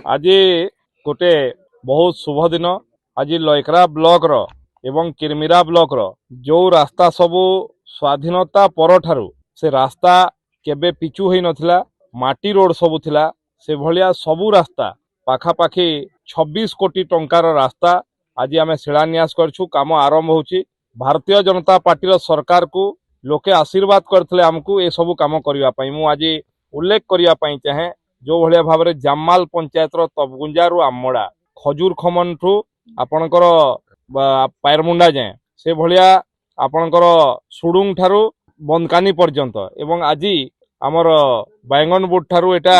आज गोटे बहुत शुभ दिन। आज लयकरा ब्लॉक रो एवं किरमिरा ब्लॉक रो जो रास्ता सबू स्वाधीनता पर ठारू से रास्ता केबे पिचु होई नथिला, माटी रोड सबू थिला। से भलिया सबू रास्ता पाखापाखि 26 कोटी टंकार रास्ता आज आम शिलान्यास करछु। काम आरंभ होची। भारतीय जनता पार्टी रो सरकार को लोके आशीर्वाद करथिले हमकू ए सबू काम करिवा पई। मु आज उल्लेख करिया पई चाहे जो भलिया भाबरे जाममाल पंचायत रो तबगुंजा रु आमड़ा खजूर खमन ठू आपणकर पायरमुंडा जाए से भलिया आपणकर सुडुंग ठारू बंदकानी पर्यंत एवं आज आमर बैंगन बुट ठारू एटा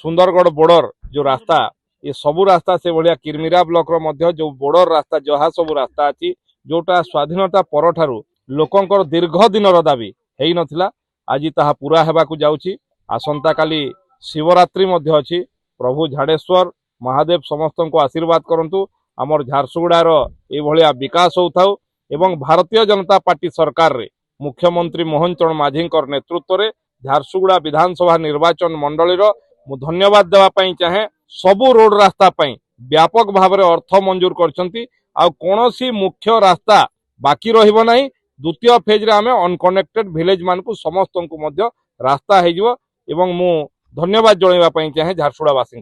सुंदरगढ़ बॉर्डर जो रास्ता ये सबू रास्ता से भलिया किरमिरा ब्लॉक रो मध्य जो बॉर्डर रास्ता जहा सबू रास्ता अछि जोटा स्वाधीनता पर ठारू लोकंकर दीर्घ दिन दाबी हेई नथिला आज ताहा पूरा हेबाकू जाउची। आसंता काली शिवरात्रि मध्य अछि। प्रभु झाड़ेश्वर महादेव समस्त को आशीर्वाद करंतु। आमर झारसुगुड़ार ए भलिया विकास होथाउ एवं भारतीय जनता पार्टी सरकार रे मुख्यमंत्री मोहन चरण माझी नेतृत्व रे झारसुगुड़ा विधानसभा निर्वाचन मंडली रो मु धन्यवाद देवा पई चाहे। सबु रोड रास्ता पई व्यापक भाव में अर्थ मंजूर करछंती। आ कोनोसी मुख्य रास्ता बाकी रहिबो नाही। द्वितीय फेज रे आमे अनकनेक्टेड विलेज मान को समस्त को मध्य रास्ता हेजिवो एवं मु धन्यवाद जणाइबा पई चाहे झारसुगुड़ा वासी।